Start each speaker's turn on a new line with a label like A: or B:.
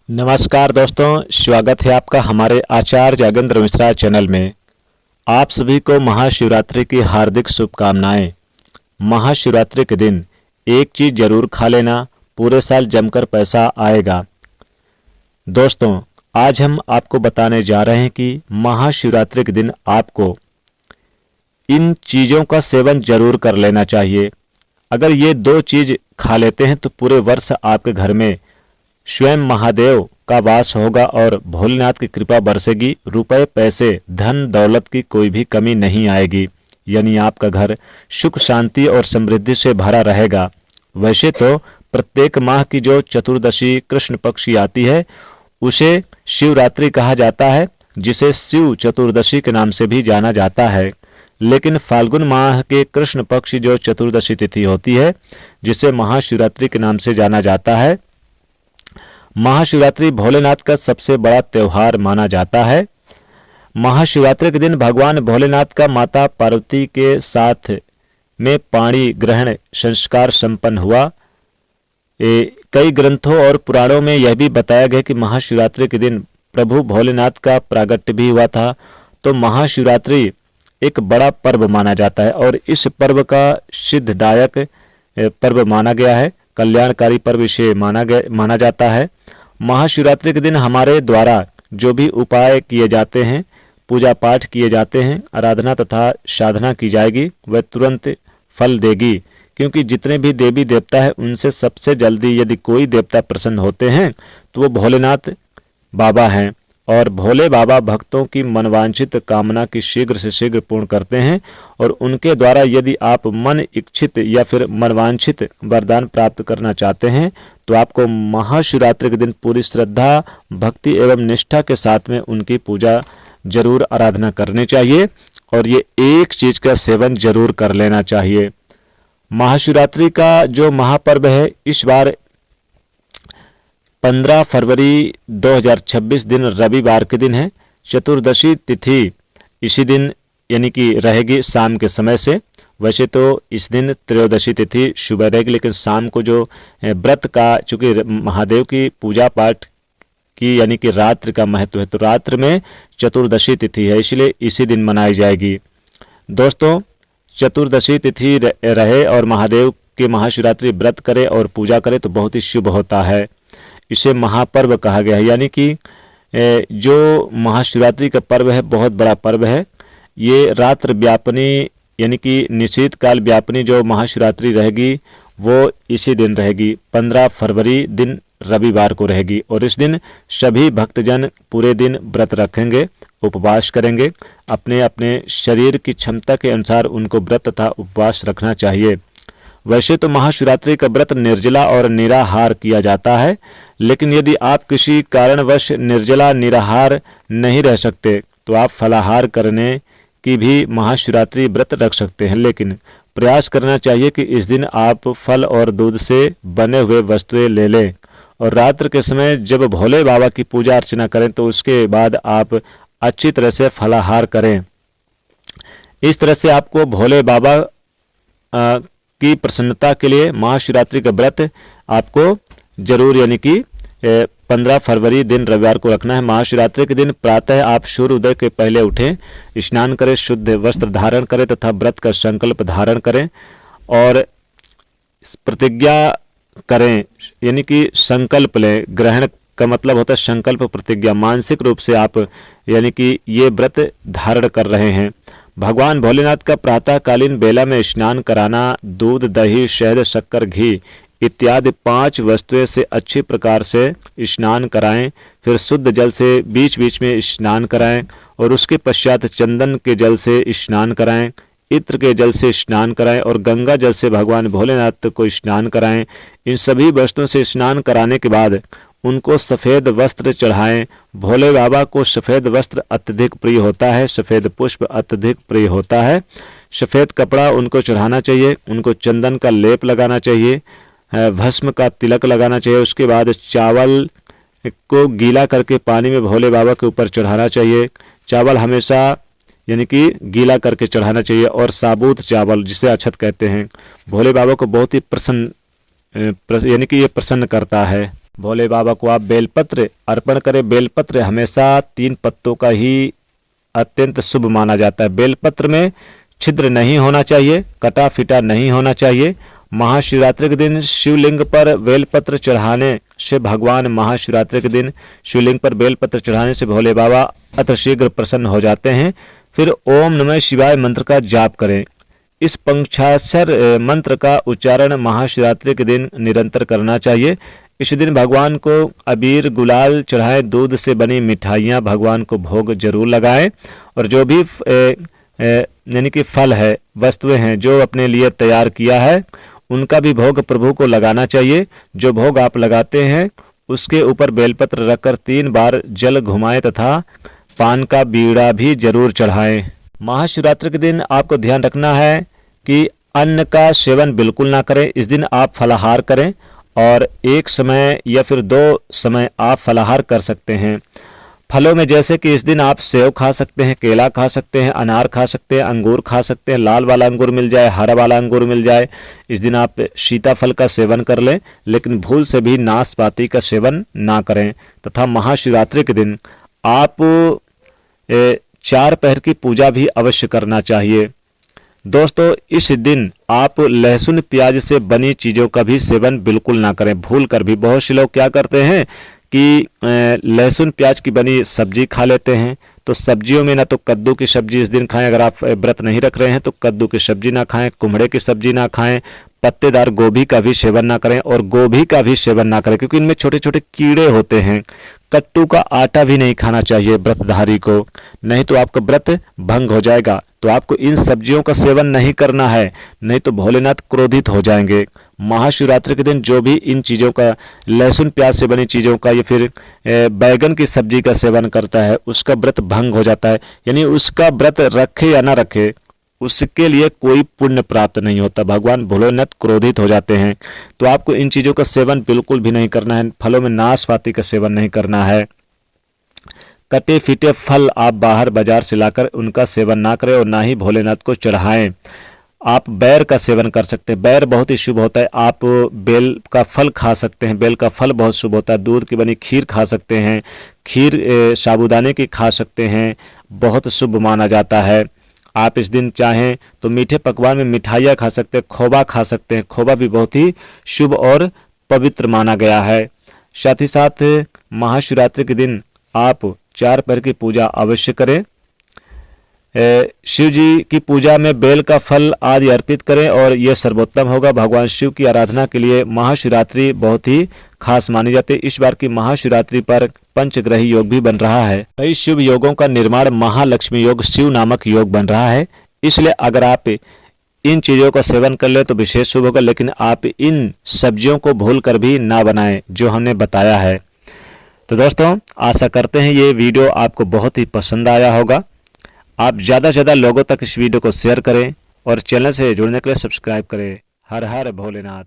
A: नमस्कार दोस्तों, स्वागत है आपका हमारे आचार्य जागेंद्र मिश्रा चैनल में। आप सभी को महाशिवरात्रि की हार्दिक शुभकामनाएं। महाशिवरात्रि के दिन एक चीज़ जरूर खा लेना, पूरे साल जमकर पैसा आएगा। दोस्तों, आज हम आपको बताने जा रहे हैं कि महाशिवरात्रि के दिन आपको इन चीज़ों का सेवन जरूर कर लेना चाहिए। अगर ये दो चीज़ खा लेते हैं तो पूरे वर्ष आपके घर में स्वयं महादेव का वास होगा और भोलेनाथ की कृपा बरसेगी। रुपए पैसे धन दौलत की कोई भी कमी नहीं आएगी, यानी आपका घर सुख शांति और समृद्धि से भरा रहेगा। वैसे तो प्रत्येक माह की जो चतुर्दशी कृष्ण पक्ष की आती है उसे शिवरात्रि कहा जाता है, जिसे शिव चतुर्दशी के नाम से भी जाना जाता है। लेकिन फाल्गुन माह के कृष्ण पक्ष की जो चतुर्दशी तिथि होती है, जिसे महाशिवरात्रि के नाम से जाना जाता है, महाशिवरात्रि भोलेनाथ का सबसे बड़ा त्योहार माना जाता है। महाशिवरात्रि के दिन भगवान भोलेनाथ का माता पार्वती के साथ में पाणी ग्रहण संस्कार संपन्न हुआ। कई ग्रंथों और पुराणों में यह भी बताया गया कि महाशिवरात्रि के दिन प्रभु भोलेनाथ का प्रागट्य भी हुआ था। तो महाशिवरात्रि एक बड़ा पर्व माना जाता है और इस पर्व का सिद्धदायक पर्व माना गया है, कल्याणकारी पर्व इसे माना जाता है। महाशिवरात्रि के दिन हमारे द्वारा जो भी उपाय किए जाते हैं, पूजा पाठ किए जाते हैं, आराधना तथा साधना की जाएगी, वह तुरंत फल देगी। क्योंकि जितने भी देवी देवता हैं उनसे सबसे जल्दी यदि कोई देवता प्रसन्न होते हैं तो वो भोलेनाथ बाबा हैं। और भोले बाबा भक्तों की मनवांछित कामना की शीघ्र से शीघ्र पूर्ण करते हैं। और उनके द्वारा यदि आप मन इच्छित या फिर मनवांछित वरदान प्राप्त करना चाहते हैं तो आपको महाशिवरात्रि के दिन पूरी श्रद्धा, भक्ति एवं निष्ठा के साथ में उनकी पूजा जरूर आराधना करनी चाहिए और ये एक चीज का सेवन जरूर कर लेना चाहिए। महाशिवरात्रि का जो महापर्व है इस बार 15 फरवरी 2026 दिन रविवार के दिन है। चतुर्दशी तिथि इसी दिन यानी कि रहेगी शाम के समय से। वैसे तो इस दिन त्रयोदशी तिथि सुबह रहेगी, लेकिन शाम को जो व्रत का, चूंकि महादेव की पूजा पाठ की यानी कि रात्रि का महत्व है, तो रात्रि में चतुर्दशी तिथि है, इसलिए इसी दिन मनाई जाएगी। दोस्तों, चतुर्दशी तिथि रहे और महादेव के महाशिवरात्रि व्रत करे और पूजा करे तो बहुत ही शुभ होता है। इसे महापर्व कहा गया है, यानी कि जो महाशिवरात्रि का पर्व है बहुत बड़ा पर्व है। ये रात्र व्यापनी यानी कि निश्चित काल व्यापनी जो महाशिवरात्रि रहेगी वो इसी दिन रहेगी, 15 फरवरी दिन रविवार को रहेगी। और इस दिन सभी भक्तजन पूरे दिन व्रत रखेंगे, उपवास करेंगे। अपने अपने शरीर की क्षमता के अनुसार उनको व्रत तथा उपवास रखना चाहिए। वैसे तो महाशिवरात्रि का व्रत निर्जला और निराहार किया जाता है, लेकिन यदि आप किसी कारणवश निर्जला निराहार नहीं रह सकते तो आप फलाहार करने की भी महाशिवरात्रि व्रत रख सकते हैं। लेकिन प्रयास करना चाहिए कि इस दिन आप फल और दूध से बने हुए वस्तुएं ले लें और रात्र के समय जब भोले बाबा की पूजा अर्चना करें तो उसके बाद आप अच्छी तरह से फलाहार करें। इस तरह से आपको भोले बाबा की प्रसन्नता के लिए महाशिवरात्रि का व्रत आपको जरूर यानी कि 15 फरवरी दिन रविवार को रखना है। महाशिवरात्रि के दिन प्रातः आप सूर्योदय के पहले उठें, स्नान करें, शुद्ध वस्त्र धारण करें तथा व्रत का संकल्प धारण करें और प्रतिज्ञा करें, यानी कि संकल्प लें। ग्रहण का मतलब होता है संकल्प, प्रतिज्ञा। मानसिक रूप से आप यानी कि ये व्रत धारण कर रहे हैं। भगवान भोलेनाथ का प्रातःकालीन बेला में स्नान कराना, दूध, दही, शहद, शक्कर, घी इत्यादि 5 वस्तुएं से अच्छी प्रकार से स्नान कराएं। फिर शुद्ध जल से बीच बीच में स्नान कराएं और उसके पश्चात चंदन के जल से स्नान कराएं, इत्र के जल से स्नान कराएं और गंगा जल से भगवान भोलेनाथ को स्नान कराएं। इन सभी वस्तुओं से स्नान कराने के बाद उनको सफ़ेद वस्त्र चढ़ाएं। भोले बाबा को सफ़ेद वस्त्र अत्यधिक प्रिय होता है, सफ़ेद पुष्प अत्यधिक प्रिय होता है। सफ़ेद कपड़ा उनको चढ़ाना चाहिए, उनको चंदन का लेप लगाना चाहिए, भस्म का तिलक लगाना चाहिए। उसके बाद चावल को गीला करके पानी में भोले बाबा के ऊपर चढ़ाना चाहिए। चावल हमेशा यानी कि गीला करके चढ़ाना चाहिए और साबुत चावल जिसे अक्षत कहते हैं, भोले बाबा को बहुत ही प्रसन्न यानी कि ये प्रसन्न करता है। भोले बाबा को आप बेलपत्र अर्पण करें। बेलपत्र हमेशा 3 पत्तों का ही अत्यंत शुभ माना जाता है। बेलपत्र में छिद्र नहीं होना चाहिए, कटा फिटा नहीं होना चाहिए। महाशिवरात्रि के दिन शिवलिंग पर बेलपत्र चढ़ाने से भगवान महाशिवरात्रि के दिन शिवलिंग पर बेलपत्र चढ़ाने से भोले बाबा अतिशीघ्र प्रसन्न हो जाते हैं। फिर ओम नमः शिवाय मंत्र का जाप करें। इस पंचाक्षर मंत्र का उच्चारण महाशिवरात्रि के दिन निरंतर करना चाहिए। इस दिन भगवान को अबीर गुलाल चढ़ाएं, दूध से बनी मिठाइयाँ भगवान को भोग जरूर लगाएं और जो भी यानी कि फल है, वस्तुएं हैं जो अपने लिए तैयार किया है, उनका भी भोग प्रभु को लगाना चाहिए। जो भोग आप लगाते हैं उसके ऊपर बेलपत्र रखकर 3 बार जल घुमाएं तथा पान का बीड़ा भी जरूर चढ़ाएं। महाशिवरात्रि के दिन आपको ध्यान रखना है कि अन्न का सेवन बिल्कुल ना करें। इस दिन आप फलाहार करें और 1 समय या फिर 2 समय आप फलाहार कर सकते हैं। फलों में जैसे कि इस दिन आप सेव खा सकते हैं, केला खा सकते हैं, अनार खा सकते हैं, अंगूर खा सकते हैं। लाल वाला अंगूर मिल जाए, हरा वाला अंगूर मिल जाए। इस दिन आप सीताफल का सेवन कर लें, लेकिन भूल से भी नाशपाती का सेवन ना करें। तथा महाशिवरात्रि के दिन आप 4 पहर की पूजा भी अवश्य करना चाहिए। दोस्तों, इस दिन आप लहसुन प्याज से बनी चीज़ों का भी सेवन बिल्कुल ना करें, भूल कर भी। बहुत से लोग क्या करते हैं कि लहसुन प्याज की बनी सब्जी खा लेते हैं। तो सब्जियों में ना तो कद्दू की सब्जी इस दिन खाएं, अगर आप व्रत नहीं रख रहे हैं तो कद्दू की सब्जी ना खाएं, कुम्हड़े की सब्जी ना खाएं, पत्तेदार गोभी का भी सेवन ना करें और गोभी का भी सेवन ना करें क्योंकि इनमें छोटे छोटे कीड़े होते हैं। कट्टू का आटा भी नहीं खाना चाहिए व्रतधारी को, नहीं तो आपका व्रत भंग हो जाएगा। तो आपको इन सब्जियों का सेवन नहीं करना है, नहीं तो भोलेनाथ क्रोधित हो जाएंगे। महाशिवरात्रि के दिन जो भी इन चीज़ों का, लहसुन प्याज से बनी चीज़ों का या फिर बैगन की सब्जी का सेवन करता है, उसका व्रत भंग हो जाता है। यानी उसका व्रत रखे या ना रखे, उसके लिए कोई पुण्य प्राप्त नहीं होता। भगवान भोलेनाथ क्रोधित हो जाते हैं। तो आपको इन चीज़ों का सेवन बिल्कुल भी नहीं करना है। फलों में नाशपाती का सेवन नहीं करना है। कटे फीटे फल आप बाहर बाजार से लाकर उनका सेवन ना करें और ना ही भोलेनाथ को चढ़ाएं। आप बैर का सेवन कर सकते हैं, बैर बहुत ही शुभ होता है। आप बेल का फल खा सकते हैं, बेल का फल बहुत शुभ होता है। दूध की बनी खीर खा सकते हैं, खीर साबूदाने की खा सकते हैं, बहुत शुभ माना जाता है। आप इस दिन चाहें तो मीठे पकवान में मिठाइयाँ खा सकते हैं, खोबा खा सकते हैं। खोबा भी बहुत ही शुभ और पवित्र माना गया है। साथ ही साथ महाशिवरात्रि के दिन आप 4 पहर की पूजा अवश्य करें। शिव जी की पूजा में बेल का फल आदि अर्पित करें और यह सर्वोत्तम होगा। भगवान शिव की आराधना के लिए महाशिवरात्रि बहुत ही खास मानी जाती है। इस बार की महाशिवरात्रि पर पंचग्रही योग भी बन रहा है। कई शुभ योगों का निर्माण महालक्ष्मी योग, शिव नामक योग बन रहा है। इसलिए अगर आप इन चीज़ों का सेवन कर ले तो विशेष शुभ होगा, लेकिन आप इन सब्जियों को भूल कर भी ना बनाएं जो हमने बताया है। तो दोस्तों, आशा करते हैं ये वीडियो आपको बहुत ही पसंद आया होगा। आप ज़्यादा से ज़्यादा लोगों तक इस वीडियो को शेयर करें और चैनल से जुड़ने के लिए सब्सक्राइब करें। हर हर भोलेनाथ।